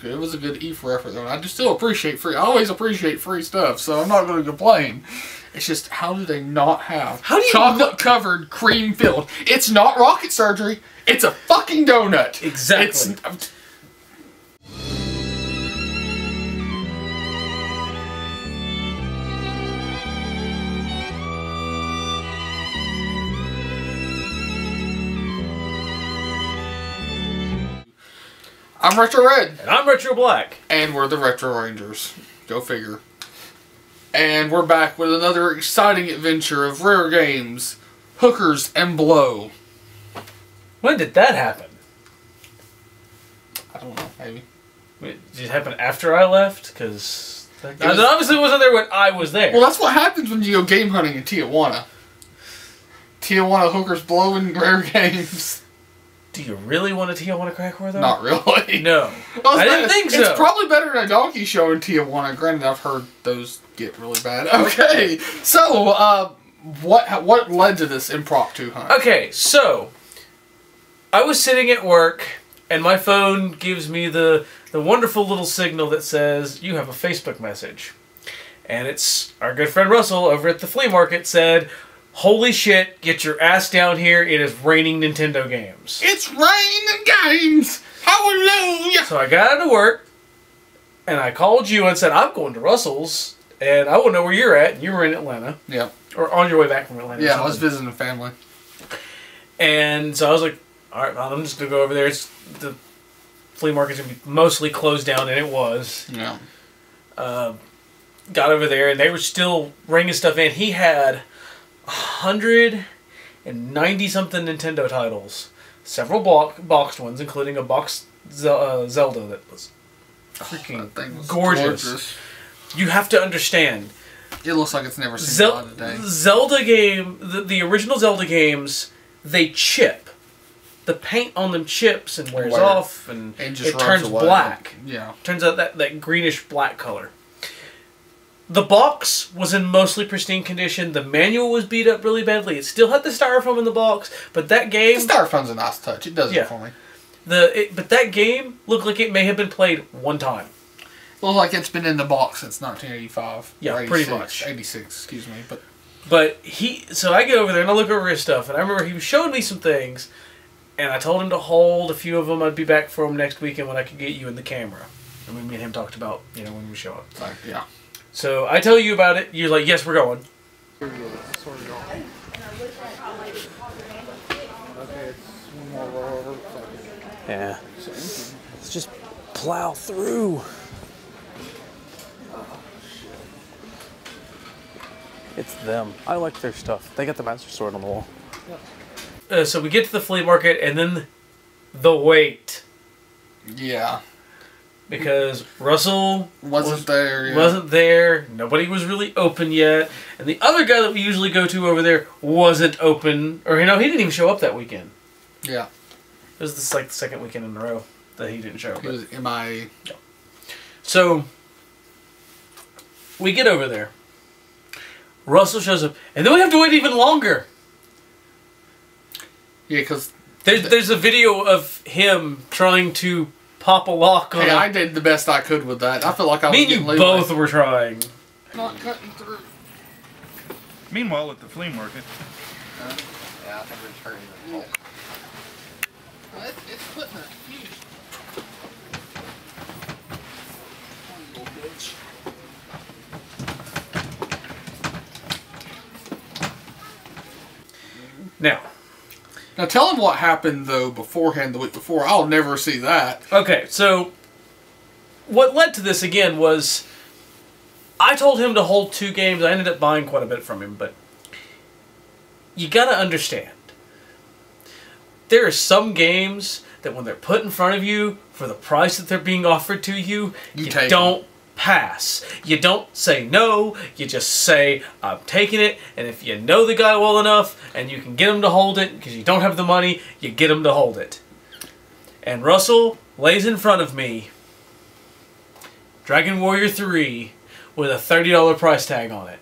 good. It was a good E for effort, though. I just still appreciate free. I always appreciate free stuff, so I'm not going to complain. It's just, how do they not have chocolate-covered, cream-filled? It's not rocket surgery. It's a fucking donut. Exactly. I'm Retro Red. And I'm Retro Black. And we're the Retro Rangers. Go figure. And we're back with another exciting adventure of rare games, hookers, and blow. When did that happen? I don't know, maybe. Wait, did it happen after I left? Because obviously it wasn't there when I was there. Well, that's what happens when you go game hunting in Tijuana. Tijuana hookers, blow, and rare games. Do you really want a Tijuana crack whore, though? Not really. No. I didn't think so. It's probably better than a donkey show in Tijuana. Granted, I've heard those get really bad. Okay, so, what led to this impromptu hunt? Okay, so, I was sitting at work, and my phone gives me the wonderful little signal that says, you have a Facebook message. And it's our good friend Russell over at the flea market said, holy shit, get your ass down here. It is raining Nintendo games. It's raining games! Hallelujah! So I got out of work, and I called you and said, I'm going to Russell's, and I want to know where you're at. And you were in Atlanta. Yeah. Or on your way back from Atlanta. Yeah, I was visiting a family. And so I was like, alright, I'm just going to go over there. The flea market's going to be mostly closed down, and it was. Yeah. Got over there, and they were still ringing stuff in. He had 190-something Nintendo titles. Several boxed ones, including a boxed Zelda that was freaking gorgeous. You have to understand. It looks like it's never seen the light of day. Zelda game, the original Zelda games, they chip. The paint on them chips and wears off, and it turns black. Yeah. Turns out that greenish black color. The box was in mostly pristine condition. The manual was beat up really badly. It still had the styrofoam in the box, but that game... The styrofoam's a nice touch. It does it for me. But that game looked like it may have been played one time. Well, like it's been in the box since 1985. Yeah, pretty much. 86, excuse me. But so I get over there and I look over his stuff, and I remember he was showing me some things, and I told him to hold a few of them. I'd be back for them next weekend when I could get you in the camera. And me and him talked about, when we show up. Like, yeah. So I tell you about it. You're like, yes, we're going. Yeah. Let's just plow through. It's them. I like their stuff. They got the Master Sword on the wall. So we get to the flea market, and then the wait. Yeah. Because Russell wasn't there. Yeah. Wasn't there. Nobody was really open yet. And the other guy that we usually go to over there wasn't open. Or, he didn't even show up that weekend. Yeah. It was the second weekend in a row that he didn't show up. He was MIA. Yeah. So, we get over there. Russell shows up. And then we have to wait even longer. Yeah, because... There's a video of him trying to pop a lock on Hey, I did the best I could with that. I feel like I was getting leeway. Me and you both were trying. Not cutting through. Meanwhile, at the flea market. Yeah, I think we're turning the Hulk. It's putting a huge... little bitch. Now tell him what happened, though, beforehand, the week before. I'll never see that. Okay, so what led to this, again, was I told him to hold 2 games. I ended up buying quite a bit from him, but you gotta understand. There are some games that when they're put in front of you for the price that they're being offered to you, you don't pass. You don't say no, you just say, I'm taking it, and if you know the guy well enough and you can get him to hold it because you don't have the money, you get him to hold it. And Russell lays in front of me Dragon Warrior 3 with a $30 price tag on it.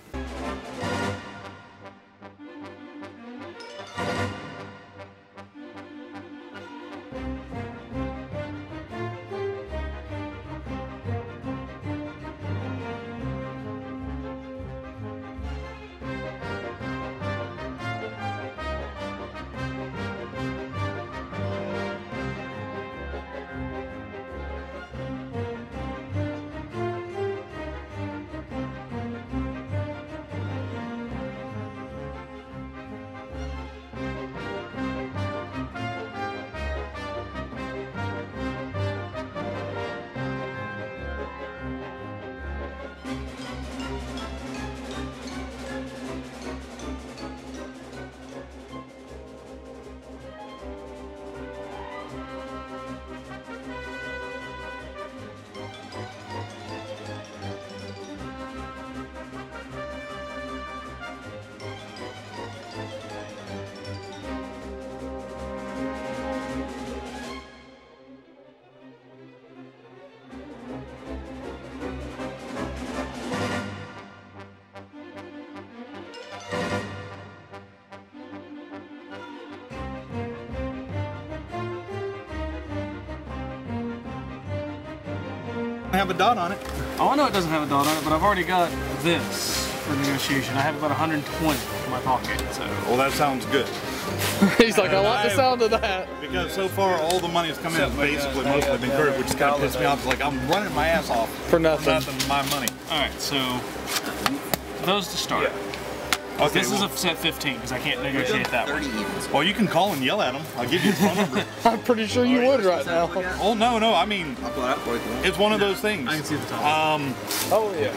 Have a dot on it. Oh, I know it doesn't have a dot on it, but I've already got this for negotiation. I have about 120 in my pocket, so. Well, that sounds good. He's like, I like the sound of that. Because so far, all the money that's come in has basically mostly been Kurt, which kind of pissed me off. It's like, I'm running my ass off. For nothing. My money. Alright, so those to start. Yeah. Okay, this is a set 15, because I can't negotiate that one. Well, you can call and yell at him. I'll give you his phone number. I'm pretty sure you would right now. Oh, no, I mean, it's one of those things. I can see the top. Oh, yeah.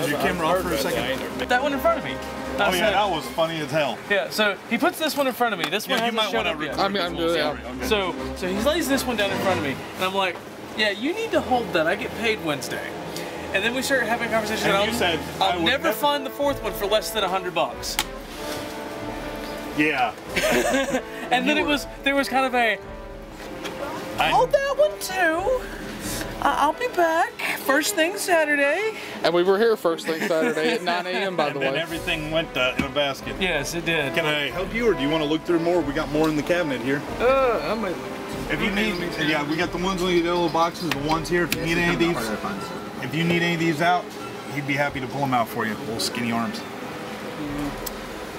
Is your camera off for a second? That one in front of me. Oh, yeah, that was funny as hell. Yeah, so he puts this one in front of me. This one hasn't shown up yet. I'm doing it. So he lays this one down in front of me, and I'm like, yeah, you need to hold that. I get paid Wednesday. And then we started having a conversation. And you said, I'll never find the fourth one for less than $100. Yeah. And then there was kind of a, hold that one too. I'll be back first thing Saturday. And we were here first thing Saturday at 9 a.m. by the way. And everything went in a basket. Yes, it did. Can I help you, or do you want to look through more? We got more in the cabinet here. I might look. If you need, yeah, we got the ones in the yellow boxes, the ones here. If you need any of these, if you need any of these out, he'd be happy to pull them out for you. Little skinny arms.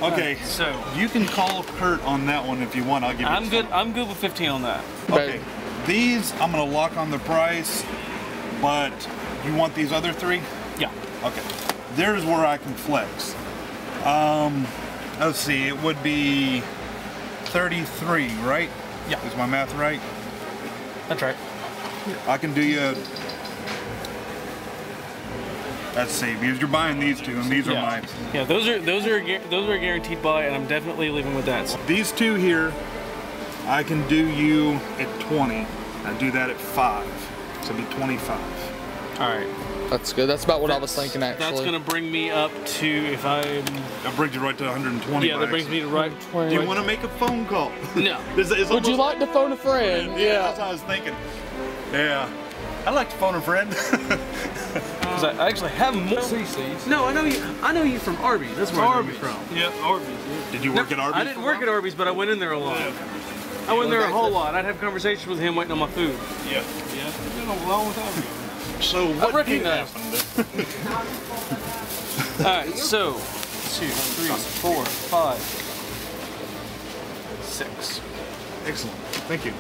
Okay, so you can call Kurt on that one if you want. I'll give you. I'm good. I'm good with 15 on that. Okay, these I'm gonna lock on the price, but you want these other three? Yeah. Okay. There's where I can flex. Let's see. It would be 33, right? Yeah. Is my math right? That's right. I can do you. Let's see, because you're buying these two, and these are mine. Yeah, those are a guaranteed buy, and I'm definitely leaving with that. These two here, I can do you at 20. I do that at 5, so it'd be 25. All right. That's good. That's about what I was thinking actually. That's gonna bring me up to, if I'm. That brings you right to 120. Yeah, that brings me to right. Do you want to make a phone call? No. Would you like to phone a friend? Yeah, that's what I was thinking. Yeah. I'd like to phone a friend. Because I actually have more CCs. No, I know you. I know you from Arby's. That's where I know you from. Yeah, Arby's. Yeah. Did you work at Arby's? I didn't work at Arby's, but I went in there a lot. Yeah. I went there a whole lot. I'd have conversations with him waiting on my food. Yeah. Yeah. It's been a long time ago. So what recognized. happened? All right. So 2, 3, 4, 5, 6. Excellent. Thank you.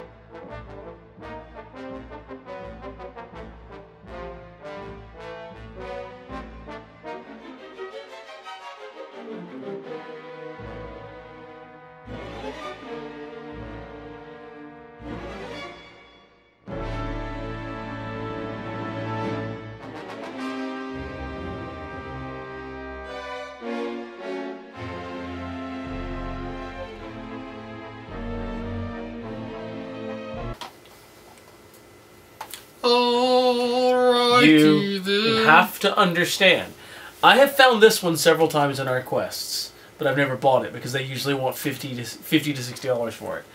You have to understand. I have found this one several times in our quests, but I've never bought it because they usually want $50 to $60 for it.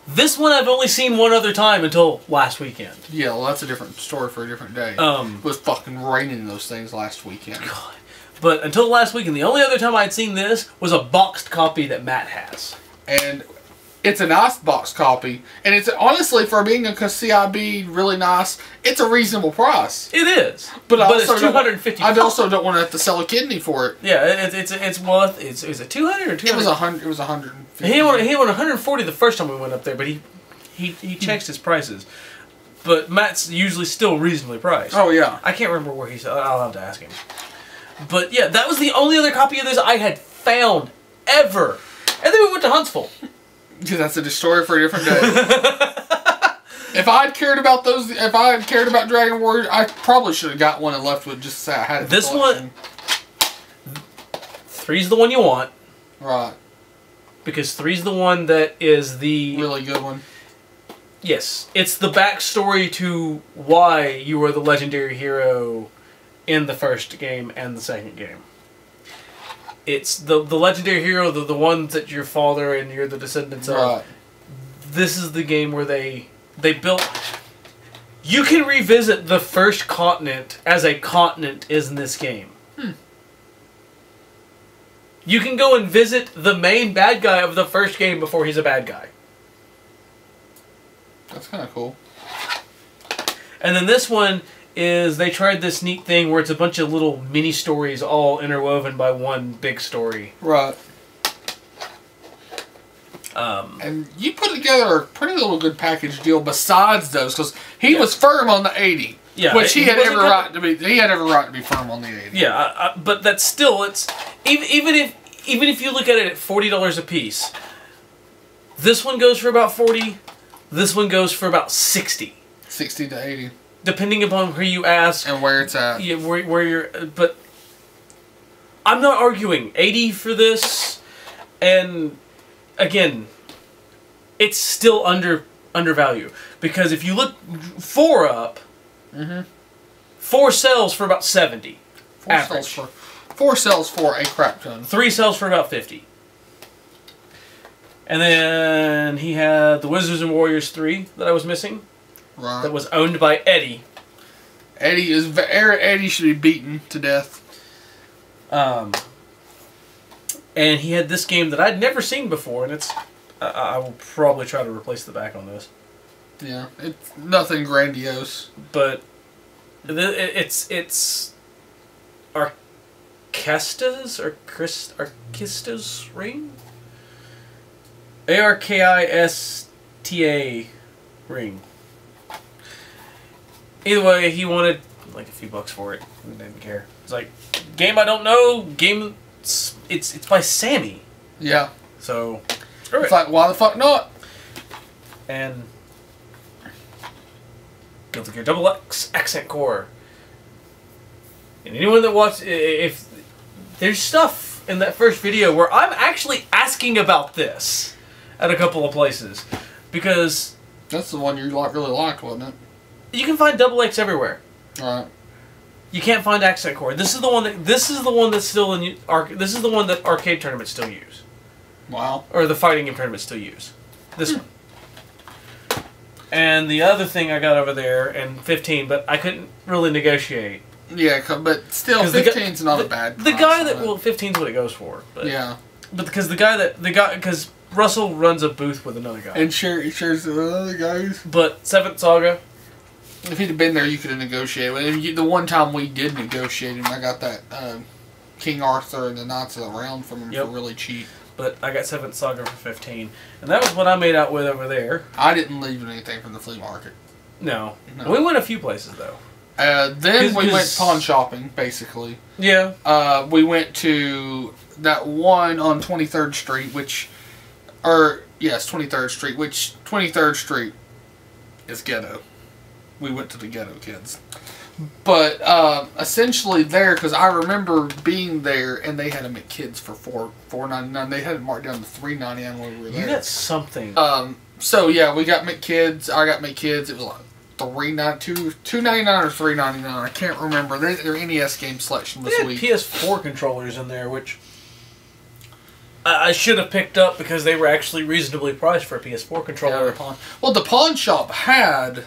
This one I've only seen one other time until last weekend. Yeah, well, that's a different story for a different day. It was fucking raining those things last weekend. God. But until last weekend, the only other time I'd seen this was a boxed copy that Matt has. And it's a nice box copy, and it's honestly, for being a CIB really nice, it's a reasonable price. It is, but it's $250. I also don't want to have to sell a kidney for it. Yeah, it's is it 200 or 200? It was 100. It was 150. He won 140 the first time we went up there, but he checks his prices. But Matt's usually still reasonably priced. Oh yeah, I can't remember where he's. I'll have to ask him. But yeah, that was the only other copy of this I had found ever, and then we went to Huntsville. Dude, that's a story for a different day. If I had cared about those, if I had cared about Dragon Warrior, I probably should have got one and left with just say I had it. This one, 3's the one you want, right? Because 3's the one that is the really good one. Yes, it's the backstory to why you were the legendary hero in the first game and the second game. It's the legendary hero, the ones that your father and you're the descendants of. This is the game where they built... You can revisit the first continent as a continent is in this game. You can go and visit the main bad guy of the first game before he's a bad guy. That's kind of cool. And then this one is they tried this neat thing where it's a bunch of little mini stories all interwoven by one big story. Right. And you put together a pretty little good package deal besides those, because he was firm on the 80. Yeah, which he had every right to be. He had every right to be firm on the 80. Yeah, but that's still, it's even if you look at it at $40 a piece, this one goes for about 40. This one goes for about 60. 60 to 80, depending upon who you ask and where it's at. Yeah, where you're. But I'm not arguing 80 for this, and again, it's still undervalued because if you look 4 up. Mm-hmm. 4 sells for about 70. 4 sells for a crap ton. 3 sells for about 50. And then he had the Wizards and Warriors 3 that I was missing. Right. That was owned by Eddie. Eddie should be beaten to death. And he had this game that I'd never seen before, and it's. I will probably try to replace the back on this. Yeah, it's nothing grandiose, but it's Arkista's ring, Arkista ring. Either way, he wanted like a few bucks for it. He didn't care. It's like game I don't know. Game it's by Sammy. Yeah. So it's like why the fuck not? And Guilty Gear Double X Accent Core. And anyone that watched, if there's stuff in that first video where I'm actually asking about this at a couple of places, because that's the one you really liked, wasn't it? You can find Double X everywhere. All right. You can't find Accent Core. This is the one that's still in this is the one that arcade tournaments still use. Wow. Or the fighting game tournaments still use. This one. And the other thing I got over there, and 15, but I couldn't really negotiate. Yeah, but still, 15's not a bad. The guy that 15's what it goes for. But, yeah. But because because Russell runs a booth with another guy. And shares with other guys. But 7th Saga. If he'd have been there, you could have negotiated with him. The one time we did negotiate him, I got that King Arthur and the Knights of the Round from him for really cheap. But I got 7th Saga for 15. And that was what I made out with over there. I didn't leave anything from the flea market. No. We went a few places, though. Then we went pawn shopping, basically. Yeah. We went to that one on 23rd Street, 23rd Street, which 23rd Street is ghetto. We went to the ghetto kids. But essentially there, because I remember being there, and they had them at kids for $4.99. They had it marked down to $3.99 when we were there. You got something. So yeah, we got McKids. I got McKids. It was like $2.99 or $3.99. I can't remember. Their NES game selection this week. They had PS4 controllers in there, which I should have picked up because they were actually reasonably priced for a PS4 controller. Yeah, well, the pawn shop had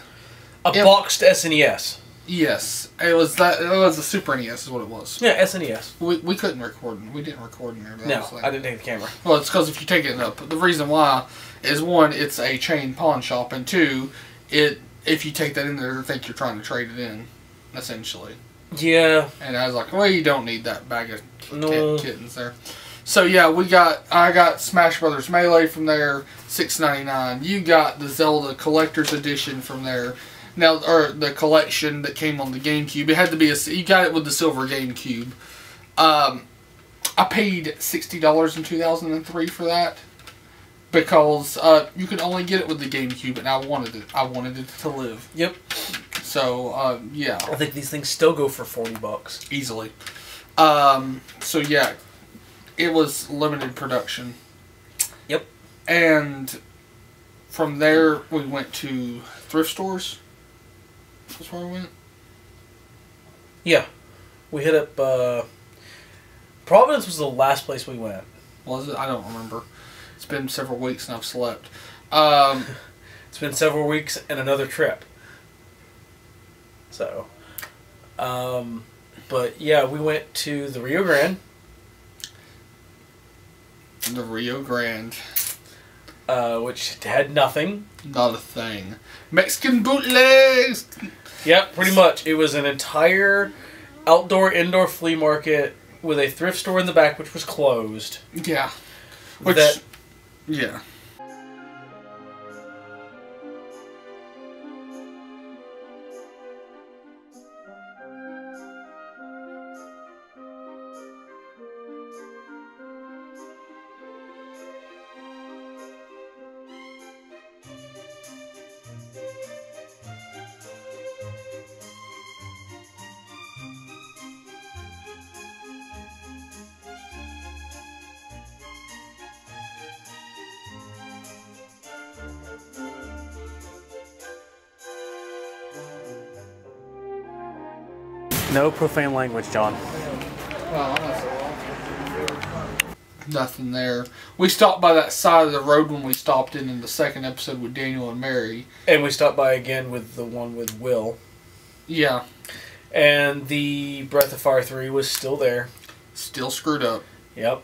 a boxed SNES. Yes, it was a Super NES is what it was. Yeah, SNES. We couldn't record. We didn't record in there. No, I didn't take the camera. Well, it's because if you take it up, the reason why is 1, it's a chain pawn shop, and 2, if you take that in there, they think you're trying to trade it in, essentially. Yeah. And I was like, well, you don't need that bag of kittens there. So yeah, I got Smash Brothers Melee from there, $6.99. You got the Zelda Collector's Edition from there. Now, or the collection that came on the GameCube. It had to be you got it with the silver GameCube. I paid $60 in 2003 for that because you could only get it with the GameCube, and I wanted it. I wanted it to live. Yep. So yeah. I think these things still go for $40 easily. So yeah, it was limited production. Yep. And from there we went to thrift stores. That's where we went? Yeah. We hit up... Providence was the last place we went. Was it? I don't remember. It's been several weeks and I've slept. It's been several weeks and another trip. So... but yeah, we went to the Rio Grande. The Rio Grande. Which had nothing. Not a thing. Mexican bootlegs! Yep, pretty much. It was an entire outdoor-indoor flea market with a thrift store in the back, which was closed. Yeah. Yeah. No profane language, John. Nothing there. We stopped by that side of the road when we stopped in the second episode with Daniel and Mary. And we stopped by again with the one with Will. Yeah. And the Breath of Fire 3 was still there. Still screwed up. Yep.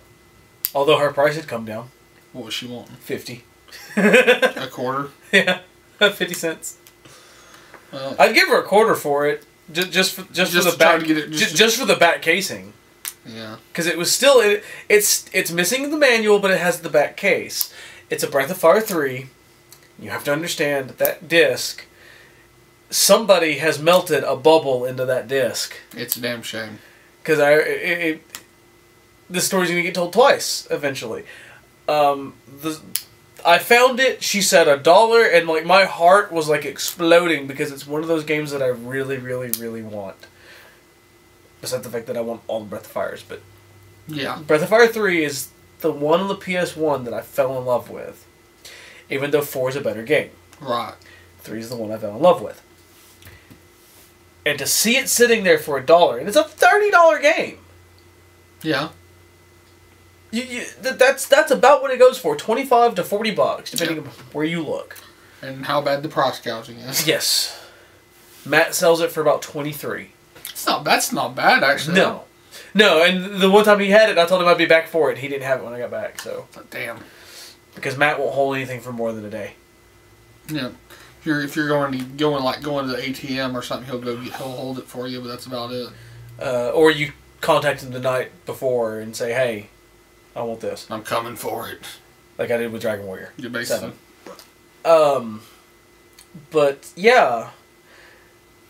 Although her price had come down. What was she wanting? 50. A quarter? Yeah. 50 cents. I'd give her a quarter for it. Just for the back, just for the back casing. Yeah. Because it was still it's missing the manual, but it has the back case. It's a Breath of Fire 3. You have to understand that disc. Somebody has melted a bubble into that disc. It's a damn shame. Because this story's gonna get told twice eventually. I found it. She said $1, and like my heart was like exploding because it's one of those games that I really, really, really want. Besides the fact that I want all the Breath of Fires, but yeah, Breath of Fire 3 is the one on the PS1 that I fell in love with. Even though 4 is a better game, right? 3 is the one I fell in love with. And to see it sitting there for $1, and it's a $30 game. Yeah. That's about what it goes for, $25 to $40, depending on where you look. And how bad the price gouging is. Yes, Matt sells it for about $23. That's not bad actually. No, and the one time he had it, I told him I'd be back for it. He didn't have it when I got back, so. Damn. Because Matt won't hold anything for more than a day. Yeah. If you're going to the ATM or something, he'll hold it for you, but that's about it. Or you contact him the night before and say, "Hey, I want this. I'm coming for it." Like I did with Dragon Warrior. You're basically. 7. But yeah,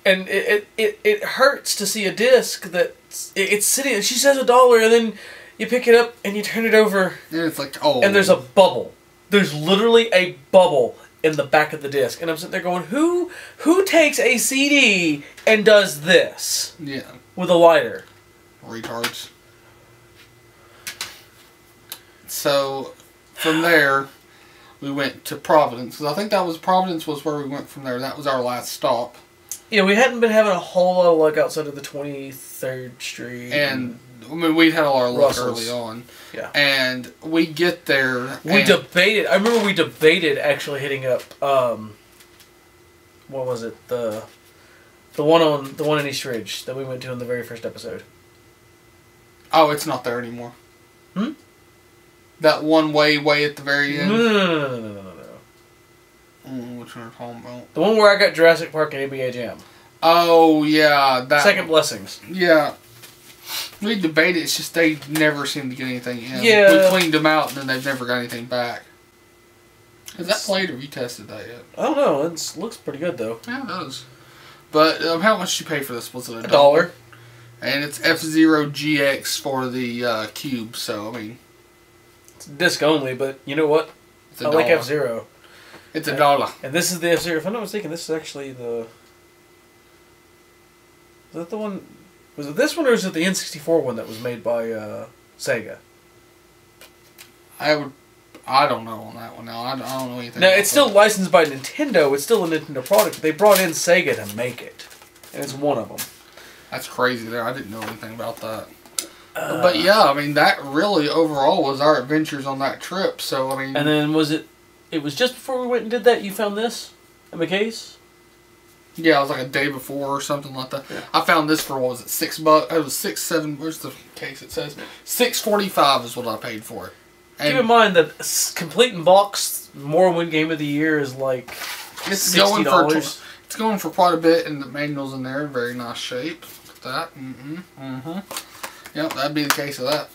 and it hurts to see a disc that it's sitting. And she says $1, and then you pick it up and you turn it over, and it's like, oh, and there's a bubble. There's literally a bubble in the back of the disc, and I'm sitting there going, who takes a CD and does this? Yeah. With a lighter. Retards. So, from there, we went to Providence. Because I think Providence was where we went from there. That was our last stop. Yeah, we hadn't been having a whole lot of luck outside of the 23rd Street. And, I mean, we'd had all our luck early on. Yeah. And we get there. We debated. I remember we debated actually hitting up, what was it? The one in East Ridge that we went to in the very first episode. Oh, it's not there anymore. That one way at the very end? No. Which one are you talking about? The one where I got Jurassic Park and NBA Jam. Oh, yeah. Second Blessings. Yeah. We debated, it's just they never seem to get anything in. Yeah. We cleaned them out and then they've never got anything back. Has that played or have you tested that yet? I don't know. It looks pretty good, though. Yeah, it does. But how much did you pay for this? Was it $1? And it's F-Zero GX for the Cube, so, I mean... It's disc only, but you know what? I like F-Zero. It's $1. And this is the F-Zero. If I'm not mistaken, this is actually the... Is that the one... Was it this one or is it the N64 one that was made by Sega? I don't know on that one now. I don't know anything. Now, it's still licensed by Nintendo. It's still a Nintendo product. But they brought in Sega to make it. And it's one of them. That's crazy there. I didn't know anything about that. But yeah, I mean, that really overall was our adventures on that trip. So, I mean... And then it was just before we went and did that, you found this in the case? Yeah, it was like a day before or something like that. Yeah. I found this for, what was it, $6? It was $6, $7, where's the case it says? $6.45 is what I paid for it. And keep in mind that complete in box Morrowind Game of the Year is like $60. It's going for quite a bit, and the manual's in there, very nice shape. Look at that. Yep, that'd be the case of that.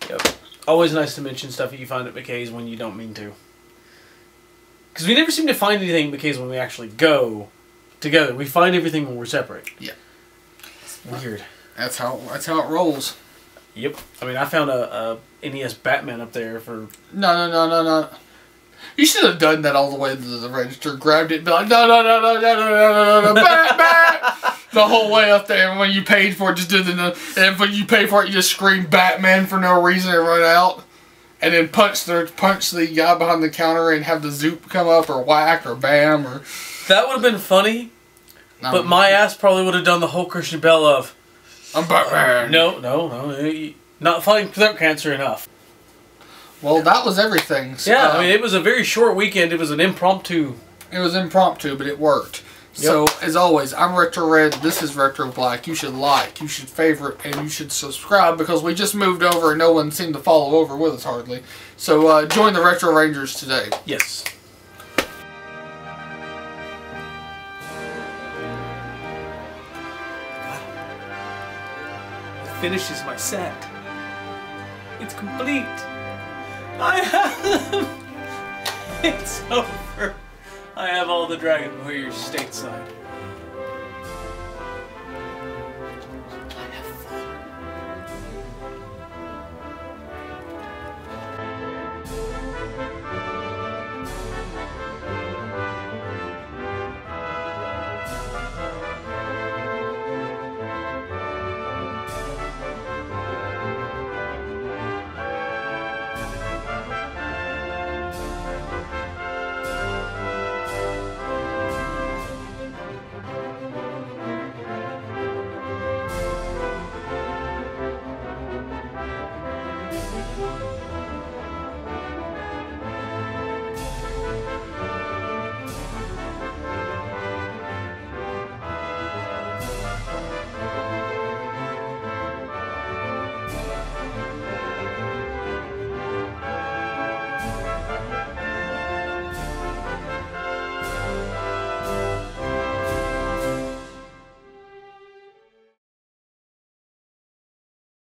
Yep. Always nice to mention stuff that you find at McKay's when you don't mean to. Because we never seem to find anything at McKay's when we actually go together. We find everything when we're separate. Yeah. It's weird. That's how it rolls. Yep. I mean, I found a NES Batman up there for... No. You should have done that all the way to the register, grabbed it, and be like, no, Bat! The whole way up there, and when you paid for it, just do and when you pay for it, you just scream Batman for no reason and run out. And then punch the guy behind the counter and have the zoop come up, or whack, or bam, or... That would have been funny, but my ass probably would have done the whole Christian Bale of... I'm Batman. No. Not fighting throat cancer enough. Well, that was everything. So, yeah, I mean, it was a very short weekend. It was an impromptu. It was impromptu, but it worked. Yep. So, as always, I'm Retro Red. This is Retro Black. You should like, you should favorite, and you should subscribe because we just moved over and no one seemed to follow over with us hardly. So, join the Retro Rangers today. Yes. Finishes my set. It's complete. I have... It's over. I have all the Dragon Warriors stateside.